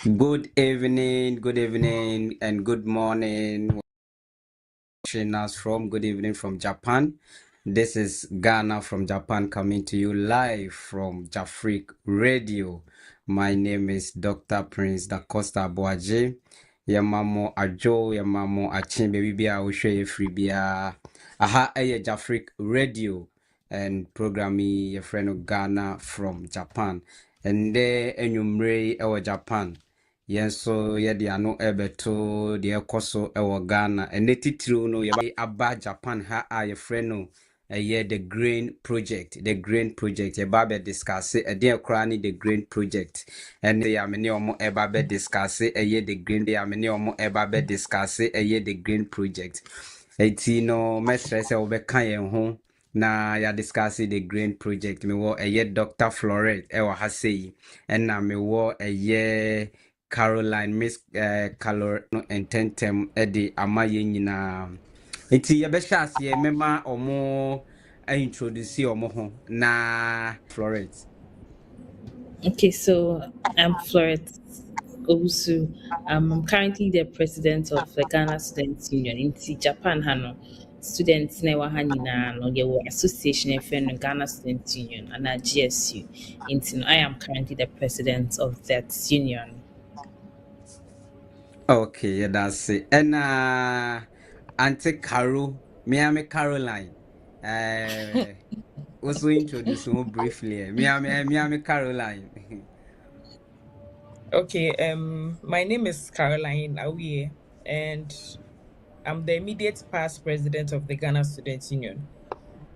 Good evening, and good morning. Watching us from good evening from Japan. This is Ghana from Japan coming to you live from Jafric Radio. My name is Dr. Prince DACOSTA ABOAGYE. Yamamo Ajo, Yamamo Achin, baby, bia, Ushe, free bia. Aha, Jafric Radio and programming your friend of Ghana from Japan. And there, enyumre, our Japan. Yes, so yeah, the ano ebeto the ekoso ewo Ghana and the titru no ya aba Japan ha a friend no yeah the grain project ya ba be discuss e de kra ni the grain project and ya me ne omo eba be discuss the grain ya me ne omo eba be discuss the grain project eti no me stress e wo be kan yen ho na ya discuss the grain project me wo Dr. Florette e wa ha sei and na me wo Caroline Miss Calor no ententem edi amaye nyina enti ye be hye mema omo introduce omo ho na Florence. Okay, so I'm Florette Obusu. I'm currently the president of the Ghana Students Union in Japan. Hano students na ɛwɔ ha nyinaa no yɛwɔ association yɛfrɛ no Ghana Students Union and GSU. I am currently the president of that union. Okay, yeah, that's it. And Auntie Carol, Miami Caroline. Also introduce more briefly. Miami Caroline. Okay, my name is Caroline Awie, and I'm the immediate past president of the Ghana Students Union.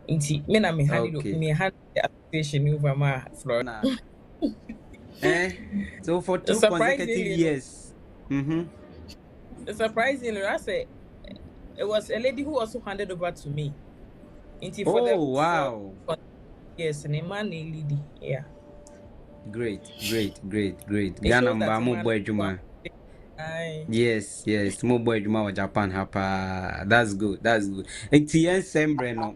Me na me handle Okay. me handle the association over my floor. So for 2 consecutive years. Surprisingly, I say it was a lady who also handed over to me. Wow. Yes, and a man a lady. Yeah. Great. Ghana mba boy juma. Yes, mo boy juma wa Japan hapa. That's good. Enti sembre no.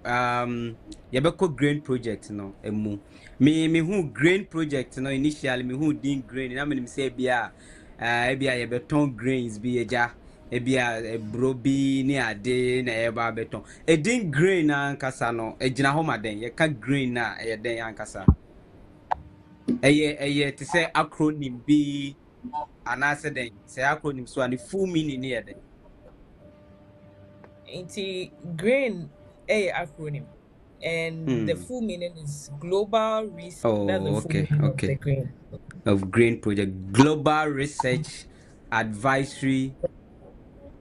Yabeko grain project no emu. Me who grain project no initially me who din grain na me say bia bia yebeton grains bi eja ebia brobi ni ade na eba beton. Din grain na ankasa no ejina ho maden ye ka grain na den ankasa. Eye to say acronym B and answer then say acronym so and the full meaning near then. Grain a acronym and the full meaning is global research. That's the full meaning of the grain. Of grain project, global research, advisory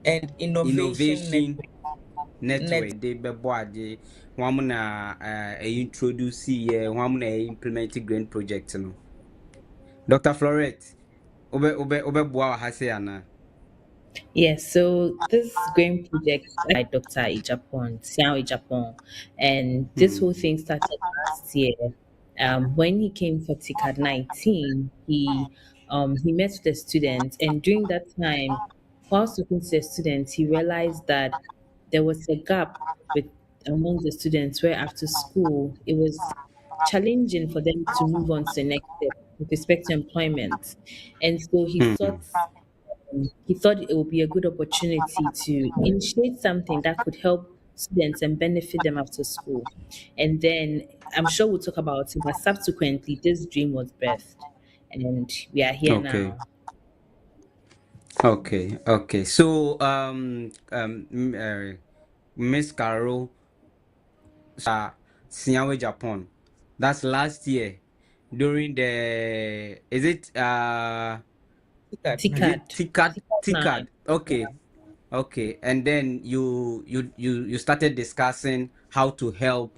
and innovation network. They be boade one na introduce one na implement grain project no. Dr. Florette, obe boa hase ana. Yes, so this grain project by Dr. Ijapon, and this whole thing started last year. When he came for TICAD 19, he met with the students, and during that time, while talking to the students, he realized that there was a gap with among the students where after school it was challenging for them to move on to the next step with respect to employment, and so he thought it would be a good opportunity to initiate something that could help students and benefit them after school. And then I'm sure we'll talk about it, but subsequently, this dream was birthed, and we are here now. Okay. So, Miss Carol, Siawe Japan. That's last year during the is it TICAD. Okay. And then you started discussing how to help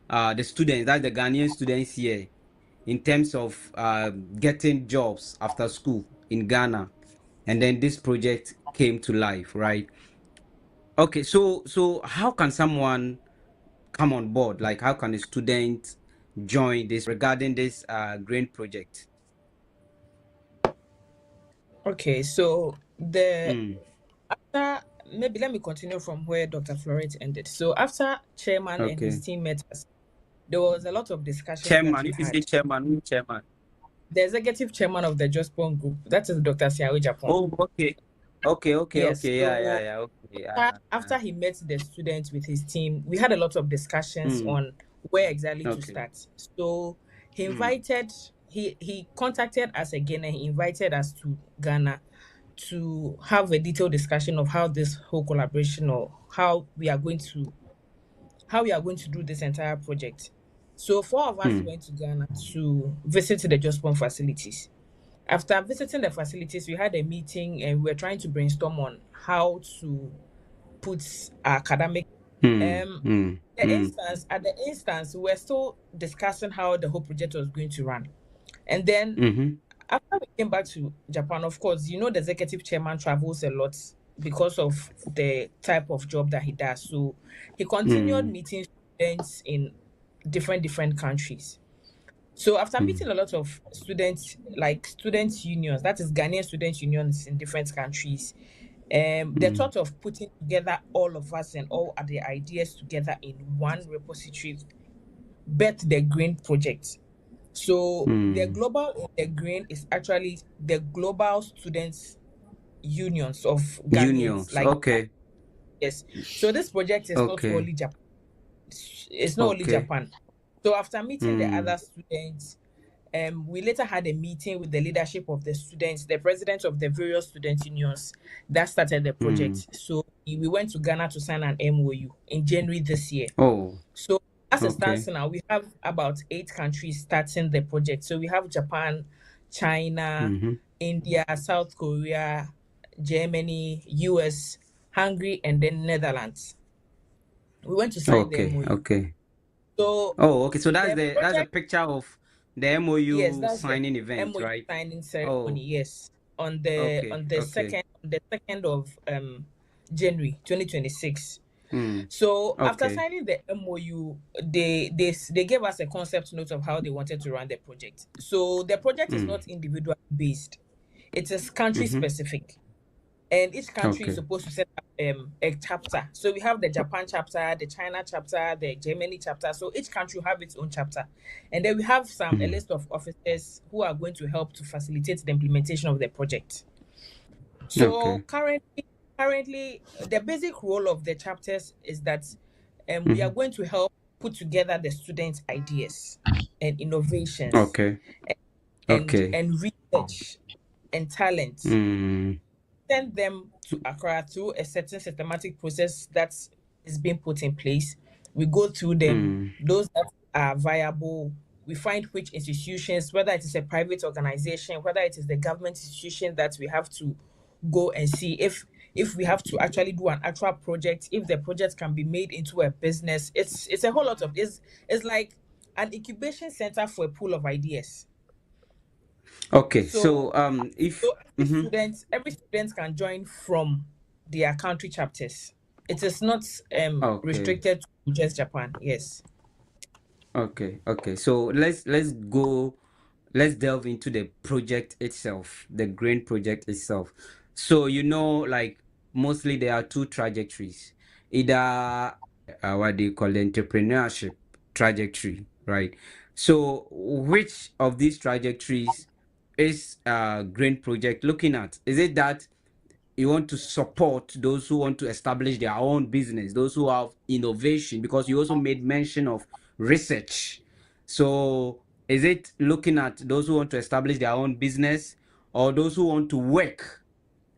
the students, that's the Ghanaian students here, in terms of getting jobs after school in Ghana. And then this project came to life, right? Okay, so how can someone come on board? Like, how can a student join this regarding this grain project? Okay, so after, maybe let me continue from where Dr. Florette ended. So after chairman and his team met us, there was a lot of discussion. Chairman, if you say chairman, who chairman? the executive chairman of the Jospon Group. That is Dr. Siawe Japan. Oh, okay. Okay, okay, Yes. okay. Yeah, yeah, So yeah. Okay. after he met the students with his team, we had a lot of discussions Mm, on where exactly to okay. start. So he Mm, invited, he contacted us again and he invited us to Ghana to have a detailed discussion of how this whole collaboration or how we are going to do this entire project. So four of us mm, went to Ghana to visit the Jospon facilities. After visiting the facilities, we had a meeting and we were trying to brainstorm on how to put our academic. mm, Um, mm, mm, at the instance, we were still discussing how the whole project was going to run. And then mm-hmm, after we came back to Japan, of course, the executive chairman travels a lot because of the type of job that he does. So he continued mm, meeting students in different countries. So after mm, meeting a lot of students, like student unions, that is Ghanaian student unions in different countries, the mm, thought of putting together all of us and all the ideas together in one repository birthed the Green Project. So the mm. global in the Green is actually the global students unions of Ghanaians. Unions. Like Okay. yes, so this project is not Okay. only Japan. It's not only Okay. Japan. So after meeting the Mm, other students, we later had a meeting with the leadership of the students, the president of the various student unions that started the mm. project. So we went to Ghana to sign an MOU in January this year. Oh, So as it stands okay. now, we have about 8 countries starting the project. So we have Japan, China, Mm-hmm. India, South Korea, Germany, US, Hungary, and then Netherlands. We went to sign the Okay. MOU. Okay. So Oh, okay. So the that's a project, picture of the yes, MOU that's the signing event, MOU right? signing Oh, ceremony. Yes, okay. Okay. on the second of January 2026. Mm. So after Okay. signing the MOU, they gave us a concept note of how they wanted to run the project. So the project is Mm. not individual based; it is country Mm-hmm. specific, and each country is Okay. supposed to set up a chapter. So we have the Japan chapter, the China chapter, the Germany chapter. So each country will have its own chapter, and then we have a Mm. list of officers who are going to help to facilitate the implementation of the project. Okay. So currently, the basic role of the chapters is that we are Mm-hmm. going to help put together the students' ideas and innovations Okay. and Okay. research and talent, Mm. send them to Accra through a certain systematic process that is being put in place. We go through them, Mm. those that are viable. We find which institutions, whether it is a private organization, whether it is the government institution, that we have to go and see if we have to actually do an actual project, if the project can be made into a business. It's a whole lot of this. It's like an incubation center for a pool of ideas. Okay. So If so mm-hmm. every student can join from their country chapters. It is not Okay. restricted to just Japan. Yes. Okay. Okay. So let's delve into the project itself, the grain project itself. So like mostly there are two trajectories. Either what do you call the entrepreneurship trajectory, right? So which of these trajectories is grain project looking at? Is it that you want to support those who want to establish their own business, those who have innovation? Because you also made mention of research. So is it looking at those who want to establish their own business, or those who want to work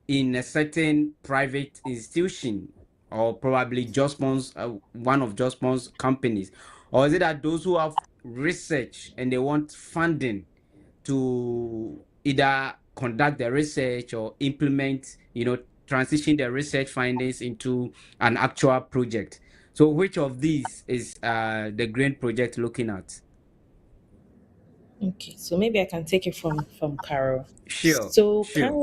in a certain private institution, or probably Jospons, one of Jospons companies? Or is it that those who have research and they want funding to either conduct the research or implement, transition the research findings into an actual project? So which of these is the green project looking at? Okay, so maybe I can take it from Carol. Sure, So sure.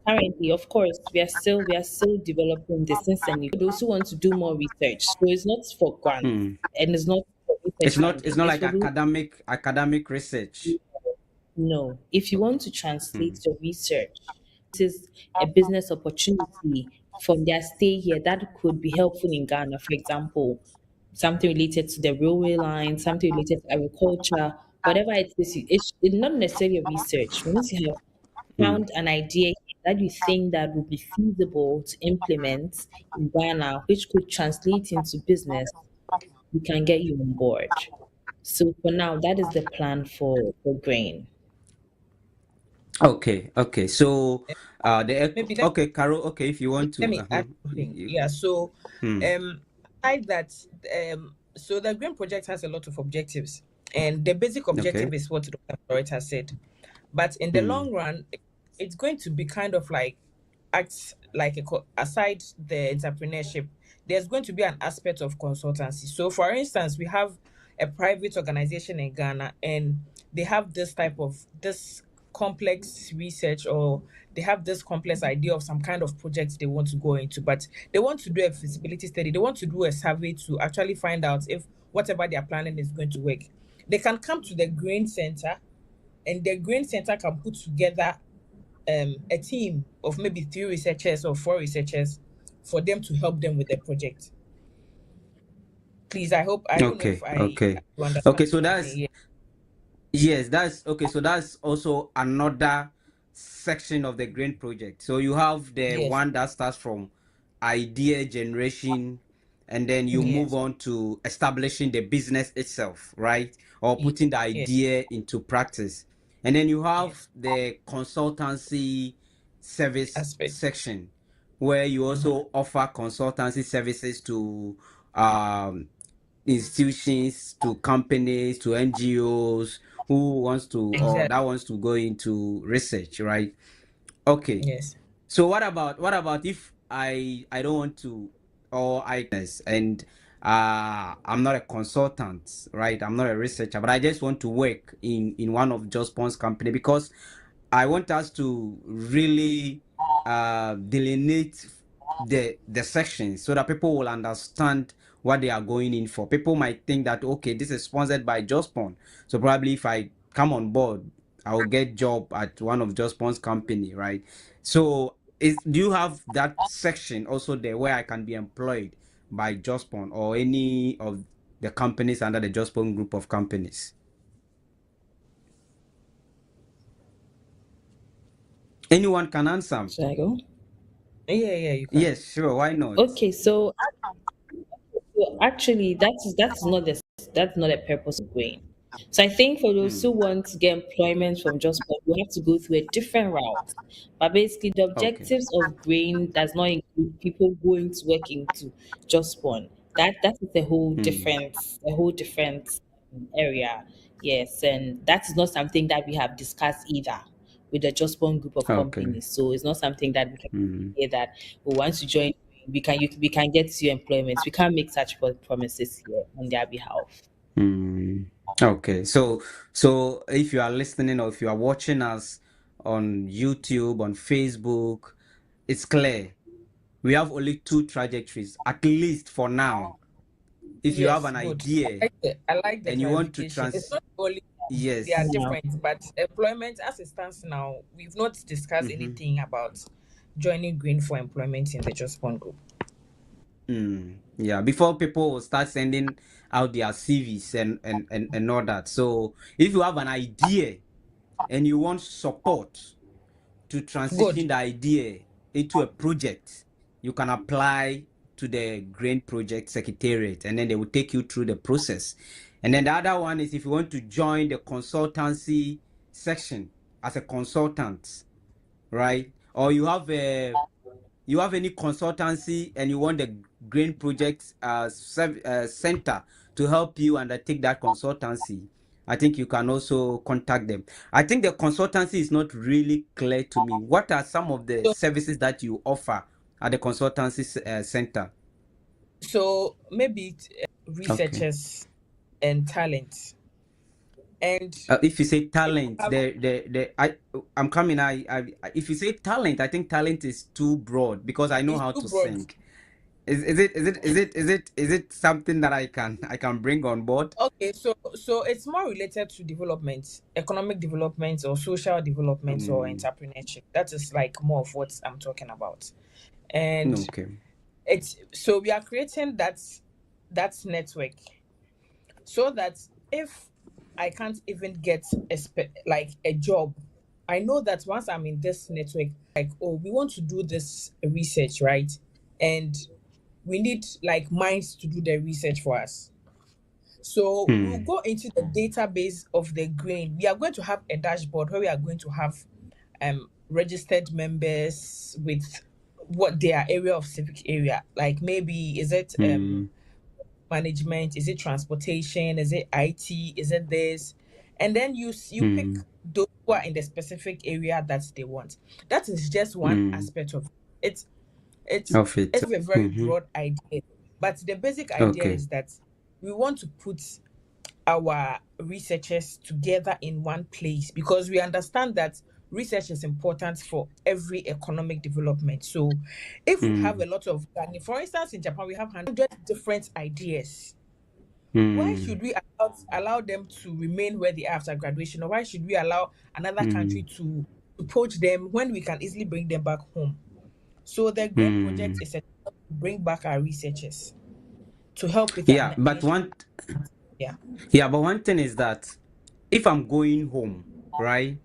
currently, of course, we are still developing the since and those who want to do more research. So it's not for grants Hmm. and it's not for research It's funding. not It's like for those. academic research. No, if you want to Hmm. translate your research, this is a business opportunity from their stay here that could be helpful in Ghana. For example, something related to the railway line, something related to agriculture, whatever it is, it's not necessarily a research. Once you have Mm. found an idea that you think that would be feasible to implement in Ghana, which could translate into business, we can get you on board. So for now, that is the plan for grain. Okay, okay. So, Maybe okay, Carol. Okay, if you want let to, me add something. you, Yeah, so hmm, aside that, so the green project has a lot of objectives, and the basic objective okay, is what Dr. Florette has said. But in the hmm, long run, it's going to be kind of like acts like aside the entrepreneurship, there's going to be an aspect of consultancy. So, for instance, we have a private organization in Ghana, and they have this complex research, or they have this complex idea of some kind of project they want to go into, but they want to do a feasibility study. They want to do a survey to actually find out if whatever they are planning is going to work. They can come to the grain center, and the grain center can put together a team of maybe 3 researchers or 4 researchers for them to help them with the project. Please, I don't know if okay, okay, you understand okay. So what I'm saying. that's Yeah. yes, that's okay. So that's also another section of the grain project. So you have the Yes. one that starts from idea generation, and then you move Yes. on to establishing the business itself, right? Or Yes. putting the Yes. idea into practice. And then you have Yes. the consultancy service Aspect. section, where you Mm-hmm. also offer consultancy services to um institutions, to companies, to NGOs who wants to or that Exactly. wants to go into research, right? Okay. Yes. So what about if I don't want to, or I and I'm not a consultant, right? I'm not a researcher, but I just want to work in one of Just Pond's company, because I want us to really delineate the sections so that people will understand what they are going in for. People might think that, okay, this is sponsored by Just Pond, so probably if I come on board, I will get job at one of Just Pond's company, right? So do you have that section also there where I can be employed by Just Pond or any of the companies under the Just Pond group of companies? Anyone can answer. Should I go? Yeah. Yeah. You can. Yes, sure. Why not? Okay, so actually, that's not a purpose of grain. So I think for those who Hmm. want to get employment from just Pond, you have to go through a different route. But basically, the Okay. objectives of grain does not include people going to work into just Pond. That is Hmm. a whole different area. Yes, and that is not something that we have discussed either with the Just Pond group of Okay. companies. So it's not something that we can Hmm. say that we want to join, we can get you employment. We can't make such promises here on their behalf. Hmm. Okay. So if you are listening or if you are watching us on YouTube, on Facebook, it's clear. We have only two trajectories, at least for now. If you have Yes. an Good. idea I like the and you want to clarification. It's trans not only they are yes. Yeah. different, but employment as it stands now, we've not discussed Mm-hmm. anything about joining green for employment in the Just Pond group. Yeah, before people will start sending out their CVs and all that. So if you have an idea and you want support to Good. transition the idea into a project, you can apply to the Grain Project Secretariat, and then they will take you through the process. And then the other one is if you want to join the consultancy section as a consultant, right? Or you have any consultancy and you want the Grain Project Center to help you undertake that consultancy, I think you can also contact them. I think the consultancy is not really clear to me. What are some of the So, services that you offer at the consultancy center? so maybe Okay. researchers and talent, and If you say if talent, you have, I'm coming. If you say talent, I think talent is too broad because I know it's how too to broad. sing. Is it something that I can bring on board? Okay, so it's more related to development, economic development, or social development, or Mm, entrepreneurship. That is like more of what I'm talking about. And okay. it's so we are creating that network, so that if I can't even get like a job. I know that once I'm in this network, like, oh, we want to do this research, right? And we need like minds to do the research for us. So we'll Hmm. go into the database of the grain. We are going to have a dashboard where we are going to have registered members with what their area of civic area. Like maybe is it Hmm. management, is it transportation, is it IT, is it this? And then you pick Hmm. those who are in the specific area that they want. That is just one Hmm. aspect of it. Of it. It's a very Mm-hmm. broad idea, but the basic idea Okay. is that we want to put our researchers together in one place because we understand that research is important for every economic development. So if we have Hmm. a lot of, for instance, in Japan, we have 100 different ideas. Why Hmm. should we allow them to remain where they are after graduation, or why should we allow another country Hmm. to poach them when we can easily bring them back home? So the Green Hmm. Project is a to bring back our researchers to help with our Yeah, but nation. one Yeah. yeah, but one thing is that if I'm going home, right,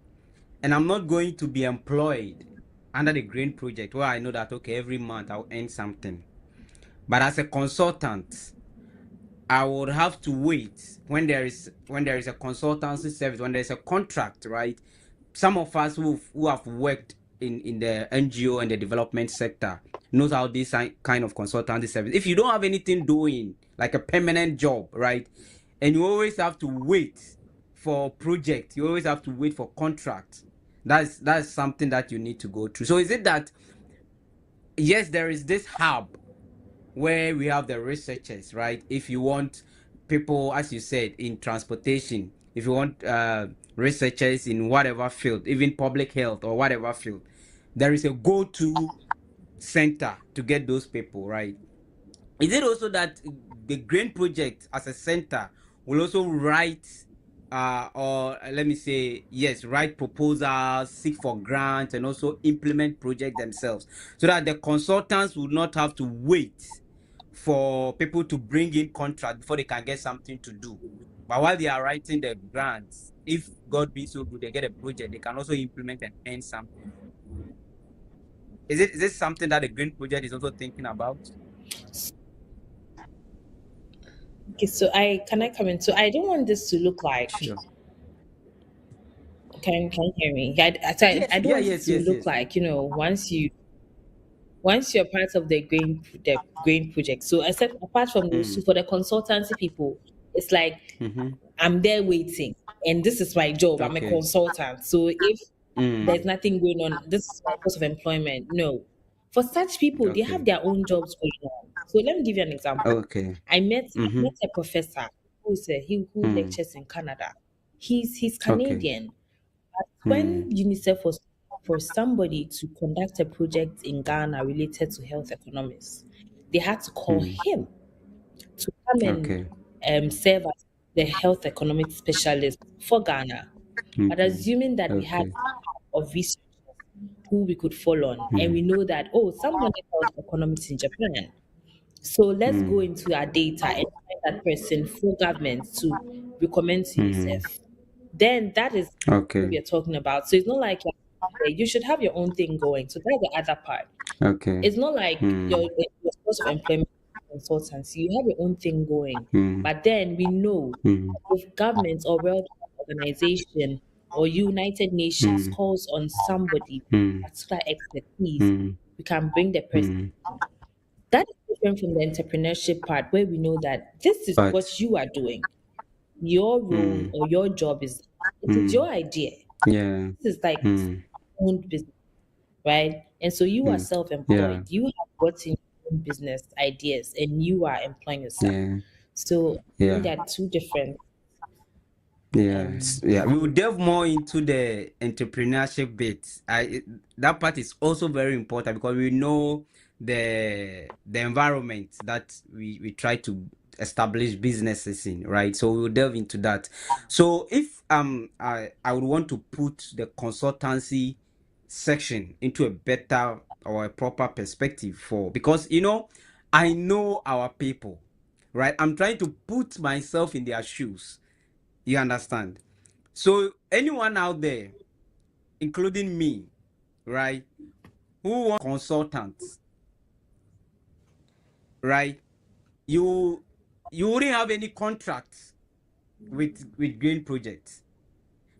and I'm not going to be employed under the Green Project, where I know that okay, every month I'll earn something. But as a consultant, I would have to wait when there is a consultancy service, when there's a contract, right? Some of us who have worked in the NGO and the development sector knows how this kind of consultancy service. If you don't have anything doing like a permanent job, right, and you always have to wait for project, you always have to wait for contract. That's something that you need to go through. So is it that yes, there is this hub where we have the researchers, right? If you want people, as you said, in transportation, if you want researchers in whatever field, even public health or whatever field, there is a go-to center to get those people, right? Is it also that the Grain Project as a center will also write or let me say yes, write proposals, seek for grants, and also implement projects themselves, so that the consultants will not have to wait for people to bring in contract before they can get something to do. But while they are writing the grants, if God be so good, they get a project, they can also implement and earn something. Is this something that the Green Project is also thinking about? Okay, so I can I come in? So I don't want this to look like, Sure. can you hear me? I Yes. don't Yeah, want it yes, to yes, look yes. like, once you're part of the grain project. So except apart from those two, Mm. for the consultancy people, it's like Mm-hmm. I'm there waiting, and this is my job. I'm a Okay. consultant. So if there's Mm. nothing going on, this is my course of employment. No. For such people, they have Okay. their own jobs going on. So let me give you an example. Okay. I Mm-hmm. met a professor who Mm. lectures in Canada. He's Okay. Canadian. Mm. When UNICEF was for somebody to conduct a project in Ghana related to health economics, they had to call Mm. him to come and Okay. serve as the health economics specialist for Ghana. But Okay. assuming that we had Okay. of researchers who we could fall on, and we Mm. know that, oh, someone is health economics in Japan. So let's go Mm. into our data and find that person for government to recommend to Mm. UNICEF. Then that is what we Okay. are talking about. So it's not like you should have your own thing going. So that's the other part. Okay. It's not like Mm. your source of employment consultancy. You have your own thing going. Mm. But then we know Mm. if government or World Health Organization or United Nations Mm. calls on somebody Mm. with particular expertise, Mm. we can bring the person. Mm. That is different from the entrepreneurship part where we know that this is But what you are doing. Your role mm. or your job is it is Mm. your idea. Yeah. This is like Mm. own business, right? And so you are Mm. self-employed. Yeah. You have brought in your own business ideas and you are employing yourself. Yeah. So I think Yeah. there are two different Yes, yeah, we will views. delve more into the entrepreneurship bit. That part is also very important because we know the environment that we try to establish businesses in, right? So we will delve into that. So if I would want to put the consultancy section into a better or a proper perspective for, because I know our people, right? I'm trying to put myself in their shoes. You understand? So anyone out there, including me, right, who want consultants, right? You wouldn't have any contracts with green projects.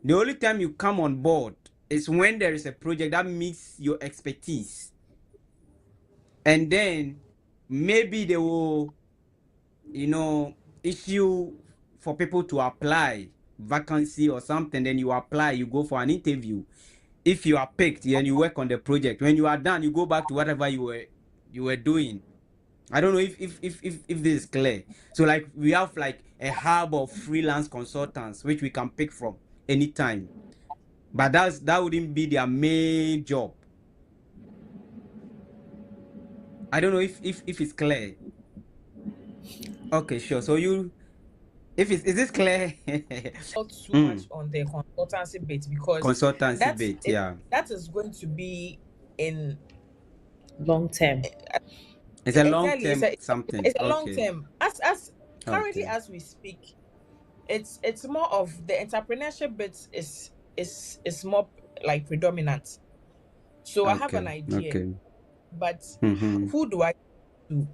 The only time you come on board is when there is a project that meets your expertise, and then maybe they will, you know, issue for people to apply vacancy or something. Then you apply, you go for an interview. If you are picked, then you work on the project. When you are done, you go back to whatever you were doing. I don't know if this is clear. So like we have like a hub of freelance consultants which we can pick from anytime. But that wouldn't be their main job. I don't know if it's clear. Okay, sure. So you if it's is this clear? Not too much Mm, on the consultancy bit because consultancy that's bit, it. yeah. That is going to be in Long term. It's a long exactly. term something. It's a long Okay. term. As currently Okay. as we speak, it's more of the entrepreneurship bit is more like predominant. So I have an Okay. idea, Okay. but Mm-hmm. who do I do?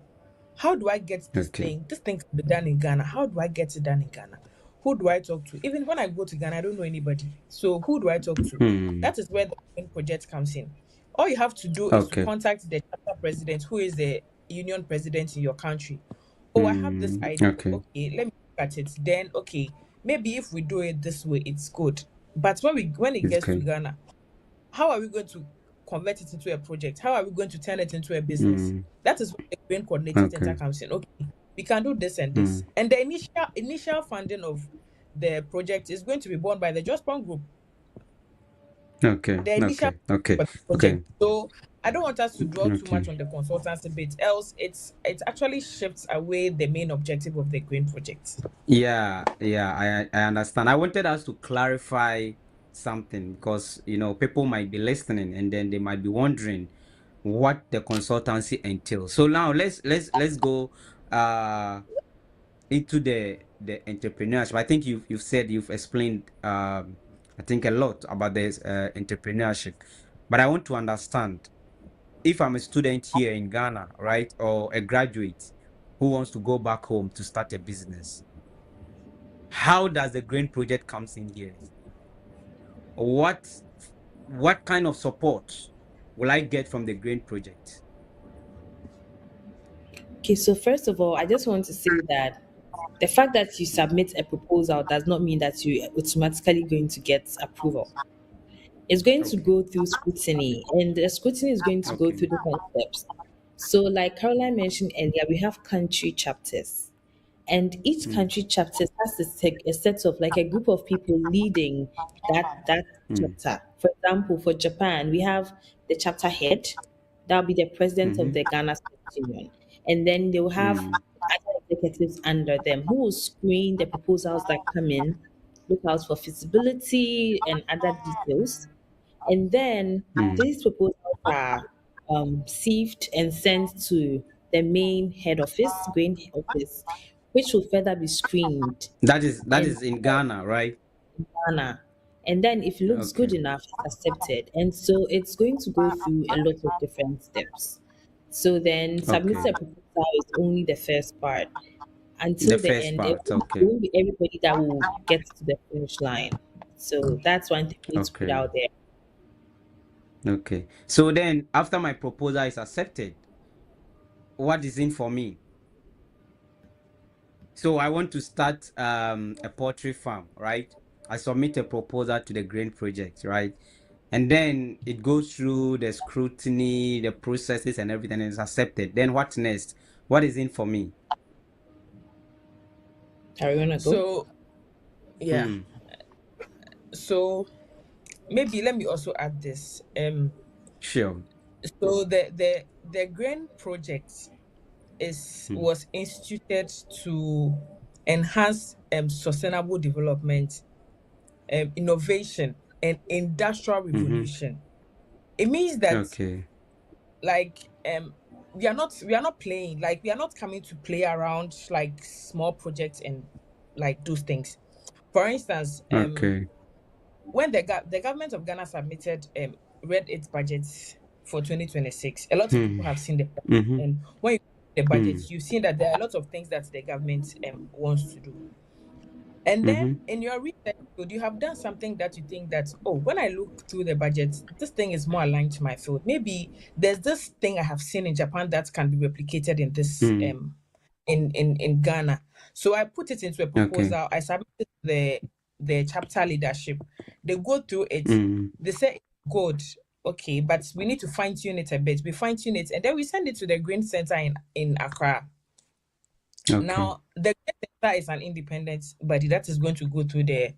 How do I get this Okay. thing? This thing can be done in Ghana. How do I get it done in Ghana? Who do I talk to? Even when I go to Ghana, I don't know anybody. So who do I talk to? Hmm. That is where the main project comes in. All you have to do is to Okay. contact the chapter president, who is the union president in your country. Oh, I have this Hmm. idea. Okay. Okay, let me look at it. Then, okay, maybe if we do it this way, it's good. But when it It's gets to good. Ghana, how are we going to convert it into a project? How are we going to turn it into a business? Hmm. That is where the Green Coordinating Center Okay. comes in. Okay, we can do this and Hmm. this. And the initial funding of the project is going to be borne by the Jospon Group. Okay. The initial Okay. Okay. for the project. Okay. So I don't want us to dwell too Okay. much on the consultancy bit, else it actually shifts away the main objective of the Green project. Yeah, I understand. I wanted us to clarify something because people might be listening and then they might be wondering what the consultancy entails. So now let's go into the entrepreneurship. I think you've said you've explained I think a lot about this entrepreneurship, but I want to understand if I'm a student here in Ghana, right, or a graduate who wants to go back home to start a business. How does the grain project comes in here? What what kind of support will I get from the grain project? Okay, so first of all, I just want to say that the fact that you submit a proposal does not mean that you automatically going to get approval. It's going to Okay. go through scrutiny, and the scrutiny is going to go Okay. through different steps. So, like Caroline mentioned earlier, we have country chapters, and each Mm, country chapter has a set of like a group of people leading that mm, chapter. For example, for Japan, we have the chapter head, that'll be the president of mm-hmm, the Ghana State Union, and then they'll have mm, other executives under them who will screen the proposals that come in, look out for feasibility and other details, and then mm. these proposals are sieved and sent to the main head office, grain office, which will further be screened That and is in Ghana, right? Ghana. And then if it looks good Okay. enough, it's accepted. And so it's going to go through a lot of different steps. So then submitting Okay. a proposal is only the first part. The Until the first end, it part. Okay. won't be everybody that will get to the finish line. So that's one thing we need to put Okay. out there. Okay. So then after my proposal is accepted, what is in for me? So I want to start a poultry farm, right? I submit a proposal to the grain project, right? And then it goes through the scrutiny, the processes, and everything is accepted. Then what next? What is in for me? Are we gonna go? So yeah. Hmm. So maybe let me also add this. Sure. So the Grain project is Hmm. was instituted to enhance sustainable development, innovation, and industrial Mm-hmm. revolution. It means that Okay. like we are not playing, we are not coming to play around like small projects and like those things. For instance, Okay. when the government of Ghana submitted read its budgets for 2026, a lot of people Hmm. have seen the budget. Mm-hmm. And when you see the Hmm. budget, you've seen that there are a lot of things that the government wants to do. And then Mm-hmm. in your research, would you have done something that you think that, oh, when I look through the budget, this thing is more aligned to my field. Maybe there's this thing I have seen in Japan that can be replicated in this Mm. in Ghana. So I put it into a Okay. proposal. I submitted the chapter leadership. They go through it. Mm. They say good, okay, but we need to fine tune it a bit. We fine tune it, and then we send it to the Green Center in Accra. Okay. Now, the Green Center is an independent body that is going to go through the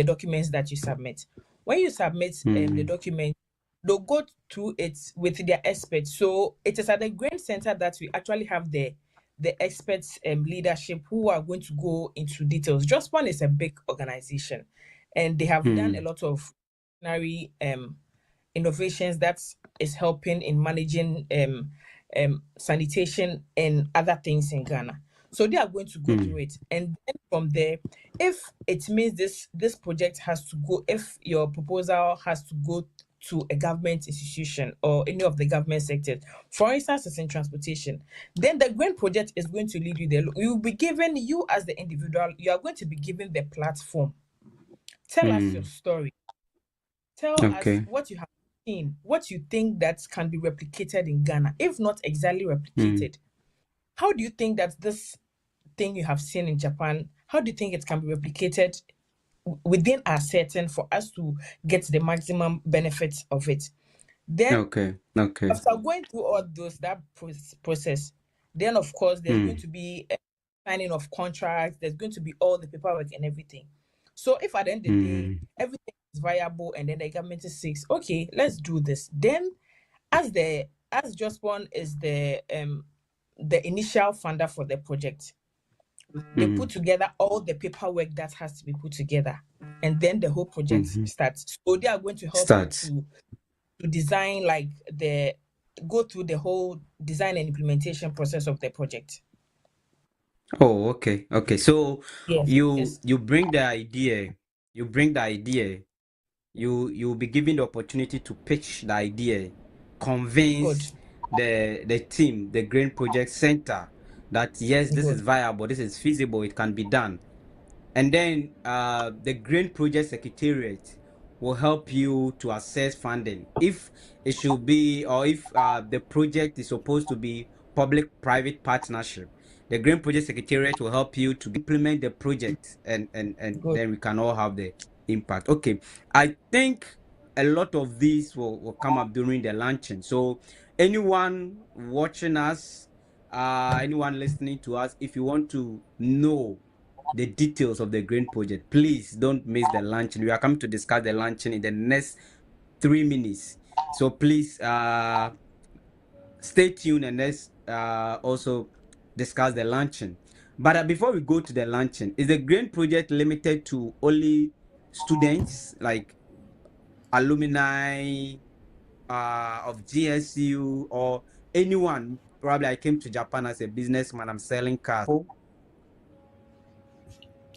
documents that you submit. When you submit the Mm. document, they'll go through it with their experts. So it is at the Green Center that we actually have the experts leadership who are going to go into details. Just One is a big organization, and they have done a Mm. lot of innovations that is helping in managing sanitation and other things in Ghana. So they are going to go through Mm. it, and then from there, if it means this project has to go, if your proposal has to go to a government institution or any of the government sectors, for instance, it's in transportation, then the green project is going to lead you there. You will be given, you as the individual, you are going to be given the platform. Tell us your Mm. story. Tell us Okay. what you have seen, what you think that can be replicated in Ghana, if not exactly Mm. replicated. How do you think that this thing you have seen in Japan, how do you think it can be replicated within our setting for us to get the maximum benefits of it? Then, Okay. Okay. after going through all those process, then of course there's going Mm. to be a signing of contracts. There's going to be all the paperwork and everything. So if at the end of the day Mm. everything is viable and then the government says, okay, let's do this, then as Just One is the initial funder for the project, they put Mm. together all the paperwork that has to be put together, and then the whole project Mm-hmm. starts. So they are going to help you Starts. to design, like, the go through the whole design and implementation process of the project. Oh, okay. Okay. So Yes, you yes, you bring the idea, you bring the idea, you'll be given the opportunity to pitch the idea, good, convince the team, the Grain Project Center, that yes, this is good, viable, this is feasible, it can be done. And then the Green Project Secretariat will help you to assess funding. If it should be, or if the project is supposed to be public-private partnership, the Green Project Secretariat will help you to implement the project, and good. then we can all have the impact. Okay, I think a lot of these will come up during the launching. So anyone watching us, anyone listening to us, if you want to know the details of the grain project, please don't miss the launching. We are coming to discuss the launching in the next 3 minutes. So please stay tuned, and let's also discuss the launching. But before we go to the launching, is the grain project limited to only students, like alumni of GSU, or anyone? Probably I came to Japan as a businessman, I'm selling cars.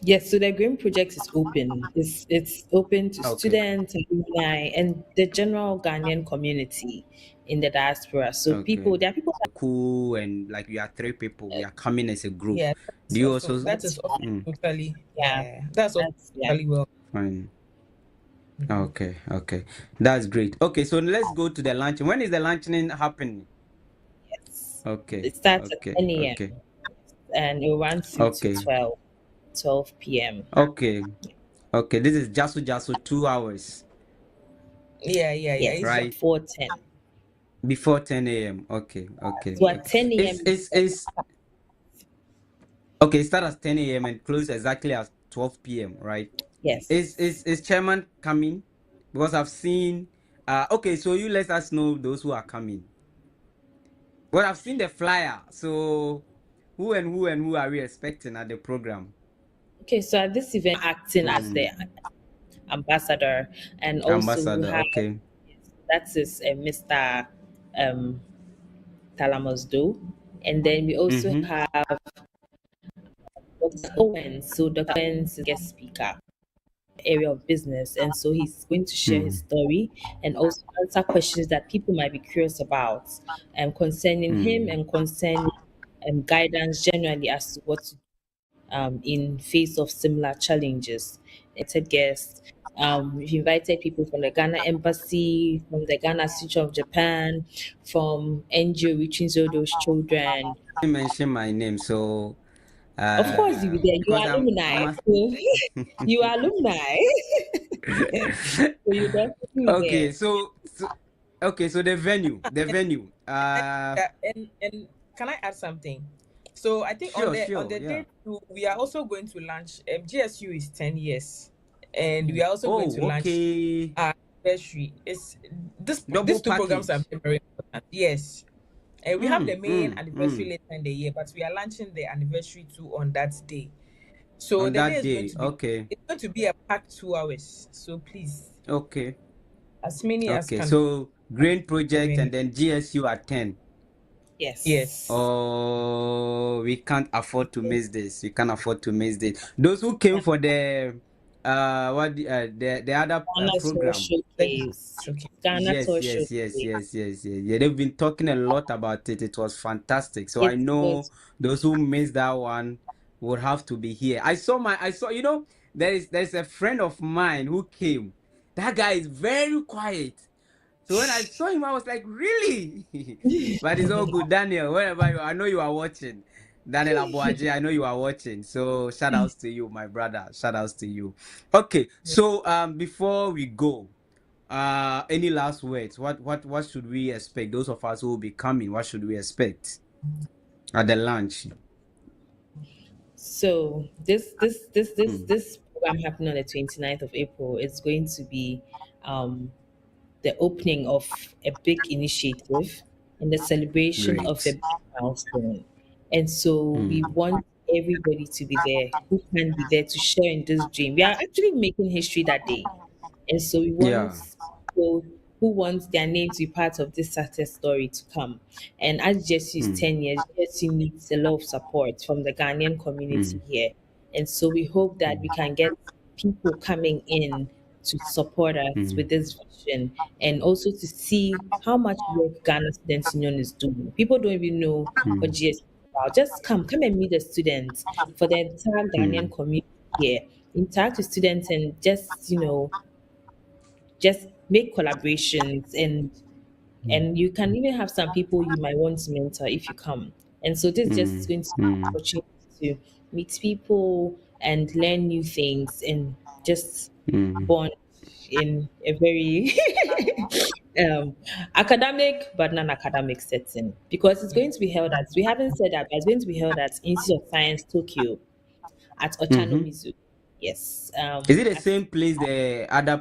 Yes, so the Green Project is open. It's open to Okay. students, alumni, and the general Ghanaian community in the diaspora. So Okay. there are people Cool. And like we are three people, we are coming as a group. Yeah, Do you also? that is also Mm, totally, yeah, yeah, that's also yeah. totally well. fine. Mhm. Okay. Okay. That's great. Okay. So let's go to the launching. When is the launching happening? Yes. Okay. It starts at Okay. 10 Okay. a.m. and it will run through to Okay. 12 p.m. Okay. Okay. This is Jasu 2 hours, Yeah, Yes, it's just right? before 10. Before 10 a.m. Okay. Okay. So Okay. at 10 a.m. Is okay. Start at 10 a.m. and close exactly at 12 p.m. Right? Yes. Is chairman coming? Because I've seen. Okay, so you let us know those who are coming. Well, I've seen the flyer. So who are we expecting at the program? Okay, so at this event, acting as the Mm, ambassador, and also we ambassador. have Okay. that is Mr. Um, Talamosdo, and then we also Mm-hmm. have Dr. Owen. So Dr. Owen's guest speaker area of business, and so he's going to share his Mm, story and also answer questions that people might be curious about concerning him mm. and concerning guidance generally as to what to do in face of similar challenges. Invited guests. We've invited people from the Ghana Embassy, from the Ghana Institute of Japan, from NGO Reaching Those Children. You mention my name, so Of course, you'll be there. You because are alumni. I'm a You are alumni. So you definitely be okay, there. so the venue. And can I add something? So I think on Sure, the sure, day yeah. two, we are also going to launch. GSU is 10 years, and we are also going to Oh, launch okay. our anniversary. It's these Double two programs are package. very, very important. Yes, and we have the Mm, main mm, anniversary mm. later in the year, but we are launching the anniversary too on that day. So On the day that is going day, to be okay, it's going to be a packed 2 hours. So please, okay, as many as okay. can So Grain Project join. and then GSU at 10. Yes. Yes. Oh, we can't afford to miss this. We can't afford to miss this. Those who came for the other Ghana Tour program. Showcase. Okay. Ghana Yes, Tour yes, yes, Showcase. yes, yes, yes. Yeah, they've been talking a lot about it. It was fantastic. So I It's good. know those who missed that one would have to be here. There's a friend of mine who came. That guy is very quiet. So when I saw him, I was like, really? But it's all good. Daniel, wherever you are, I know you are watching. Daniel Aboagye, I know you are watching. So shout outs to you, my brother. Shout outs to you. Okay, so before we go, any last words? What should we expect? Those of us who will be coming, what should we expect at the lunch? So this Mm, this program happening on the 29th of April is going to be um the opening of a big initiative and the celebration of a great. big milestone. And so we Mm, want everybody to be there who can be there to share in this dream. We are actually making history that day. And so we want yeah. people who want their name to be part of this success story to come. And as Jesse is Mm, 10 years, Jesse needs a lot of support from the Ghanaian community mm, here. And so we hope that we mm, can get people coming in to support us mm, with this vision and also to see how much work Ghana Student Union is doing. People don't even know what mm, GS is about. Just come and meet the students for the entire Ghanaian mm, community here. Interact with students and just make collaborations and you can even have some people you might want to mentor if you come. And so this is just mm, going to be an mm, opportunity to meet people and learn new things and just mm, bond in a very um, academic but non-academic setting because it's going to be held at we haven't said that but it's going to be held at Institute of Science Tokyo at mm. Ochanomizu. Yes, Is it the at same place the other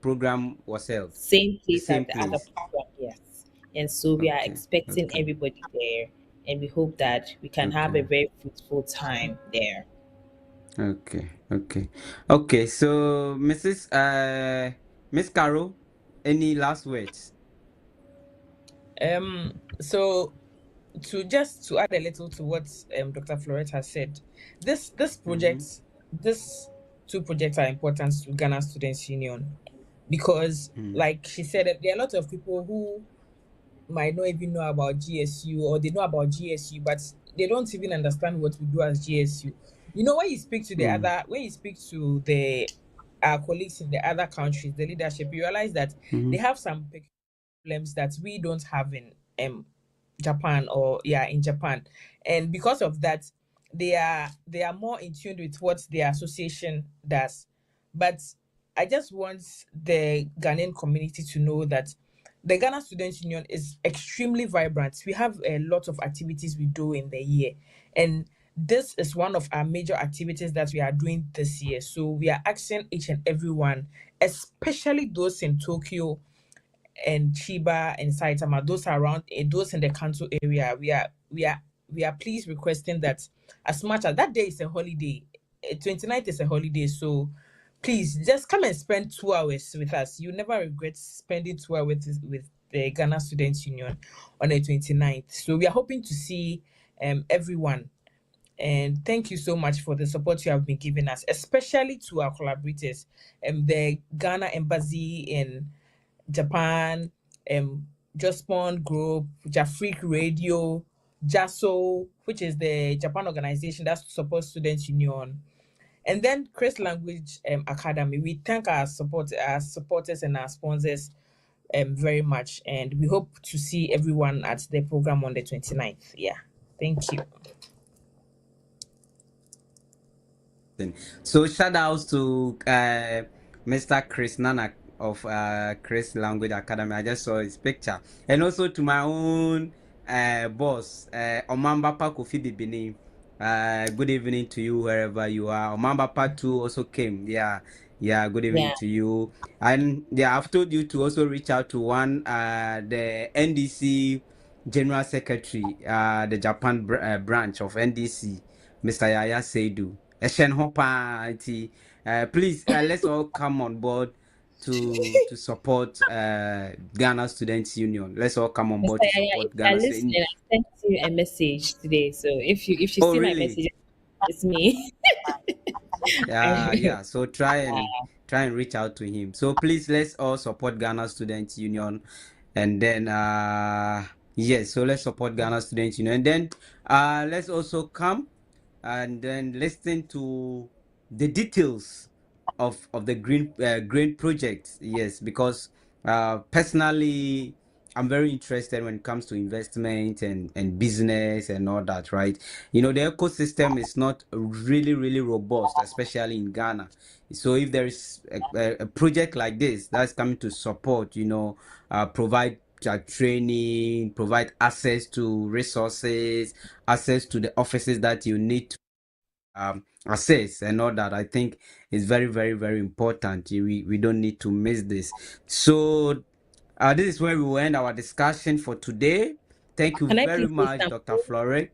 program was held? same The place as same the other place. program, yes. And so we are Okay, expecting okay, everybody there, and we hope that we can have a okay, very fruitful time there. okay, okay, okay. So, Miss Carol, any last words? So to add a little to what Dr. Florette has said, this Mm-hmm. project, this two projects are important to Ghana Students Union because, Mm, like she said, there are a lot of people who might not even know about GSU or they know about GSU, but they don't even understand what we do as GSU. You know, mm, when you speak to the our colleagues in the other countries, the leadership, you realize that mm, they have some problems that we don't have in Japan or yeah in Japan, and because of that, they are more in tune with what their association does. But I just want the Ghanaian community to know that the Ghana Students Union is extremely vibrant. We have a lot of activities we do in the year, and this is one of our major activities that we are doing this year. So we are asking each and everyone, especially those in Tokyo and Chiba and Saitama, those around those in the Kanto area, we are please requesting that as much as that day is a holiday, 29th is a holiday, so please just come and spend 2 hours with us. You never regret spending 2 hours with the Ghana Students Union on the 29th. So we are hoping to see everyone And thank you so much for the support you have been giving us, especially to our collaborators, the Ghana Embassy in Japan, Jospon Group, Jafric Radio, JASO, which is the Japan organization that supports Students Union, and then Chris Language Academy. We thank our supporters and our sponsors very much, and we hope to see everyone at the program on the 29th. Yeah, thank you. So shout outs to Mr. Chris Nanak of Chris Language Academy. I just saw his picture. And also to my own boss, Omambapa Kofi Bibini. Good evening to you wherever you are. Omambapa too also came. Yeah, good evening Yeah, to you. And yeah, I've told you to also reach out to one the NDC General Secretary, the Japan branch of NDC, Mr. Yaya Seidu. Eshen Hopa, please let's all come on board to support Ghana Students Union. Let's all come on board Mr. to Yaya, if support you are Ghana Students. listening, I sent you a message today. So if you Oh see my really? message, it's me. Yeah. So try and reach out to him. So please let's all support Ghana Students Union, and then yes, so let's support Ghana Students Union, and then let's also come and then listen to the details of the green project. Yes, because personally I'm very interested when it comes to investment and business and all that, right? You know, the ecosystem is not really robust, especially in Ghana. So if there is a project like this that's coming to support, provide training, provide access to resources, access to the offices that you need to access and all that, I think is very important. We don't need to miss this. So this is where we will end our discussion for today. Thank you Can I very please say much, Dr. something? Flore.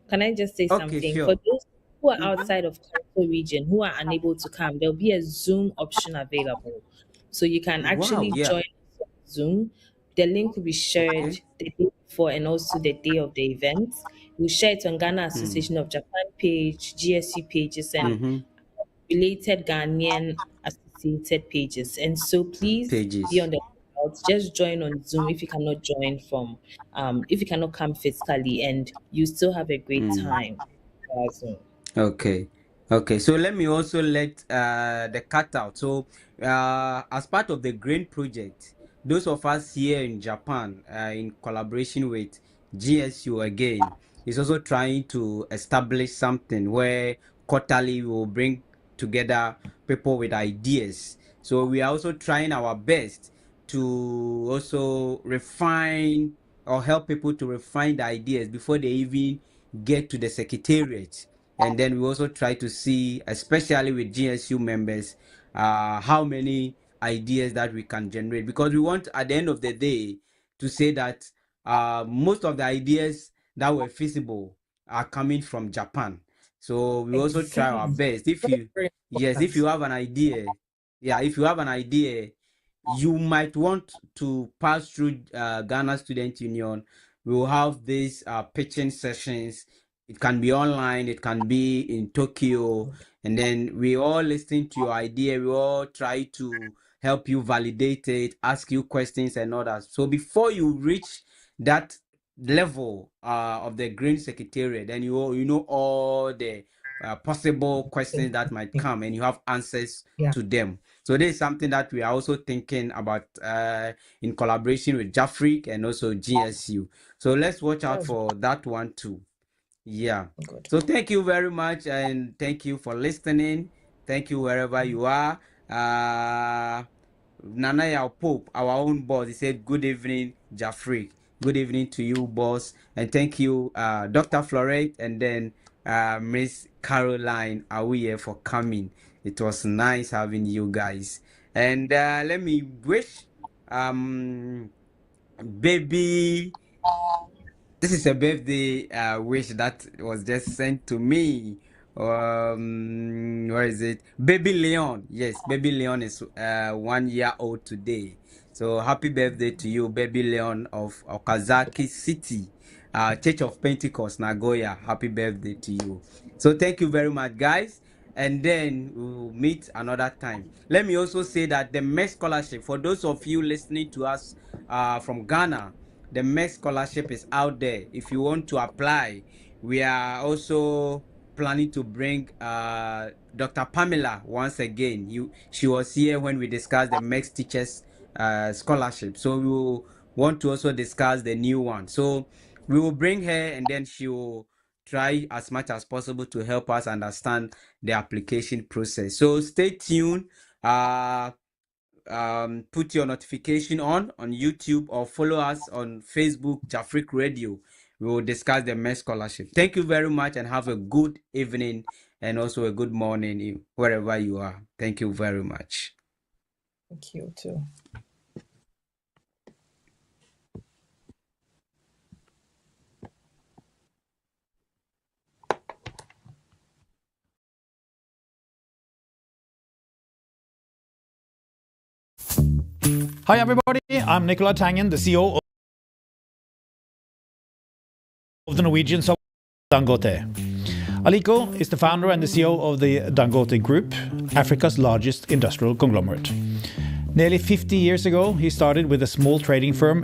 Can I just say Okay, something? For sure. those who are Mhm. outside of Kanto region who are unable to come, there'll be a Zoom option available. So you can Wow, actually yeah. join us on Zoom. The link will be shared Okay. the day before and also the day of the event. We'll share it on Ghana Mm. Association of Japan page, GSU pages, and Mm-hmm. related Ghanaian associated pages. And so please be Pages. on the lookout. Just join on Zoom if you cannot join from if you cannot come physically, and you still have a great Mm. time via Zoom. Okay. Okay. So let me also let the cut out. So as part of the grain project, those of us here in Japan, in collaboration with GSU again, is also trying to establish something where quarterly we will bring together people with ideas. So we are also trying our best to also refine or help people to refine the ideas before they even get to the secretariat. And then we also try to see, especially with GSU members, how many ideas that we can generate, because we want at the end of the day to say that most of the ideas that were feasible are coming from Japan. So we also try our Exactly. best. If Very, you very Yes, if you important. have an idea, yeah, if you have an idea, you might want to pass through Ghana Student Union. We will have these pitching sessions. It can be online, it can be in Tokyo, and then we all listen to your idea. We all try to help you validate it, ask you questions and all that. So before you reach that level of the Green Secretariat, then you know all the possible questions that might come, and you have answers Yeah, to them. So this is something that we are also thinking about in collaboration with Jafric and also GSU. So let's watch out that's for that one too. Yeah. good. So thank you very much, and thank you for listening. Thank you wherever you are. Nana Yao Pope, our own boss, he said, "Good evening, Jafric. Good evening to you, boss." And thank you, Dr. Florette, and then Miss Caroline Awiye for coming. It was nice having you guys. And let me wish baby, this is a birthday wish that was just sent to me. Where is it? Baby Leon. Yes, baby Leon is 1 year old today. So happy birthday to you, baby Leon of Okazaki City. Church of Pentecost, Nagoya. Happy birthday to you. So thank you very much, guys. And then we'll meet another time. Let me also say that the MEX scholarship, for those of you listening to us from Ghana, the MEX scholarship is out there. If you want to apply, we are also planning to bring Dr. Pamela once again. She was here when we discussed the MEX teachers scholarship. So we will want to also discuss the new one. So we will bring her, and then she will try as much as possible to help us understand the application process. So stay tuned. Put your notification on YouTube, or follow us on Facebook, Jafric Radio. We will discuss the MES scholarship. Thank you very much, and have a good evening and also a good morning wherever you are. Thank you very much. Thank you too. Hi everybody, I'm Nicola Tangen, the CEO of the Norwegian Dangote. Aliko is the founder and the CEO of the Dangote Group, Africa's largest industrial conglomerate. Nearly 50 years ago, he started with a small trading firm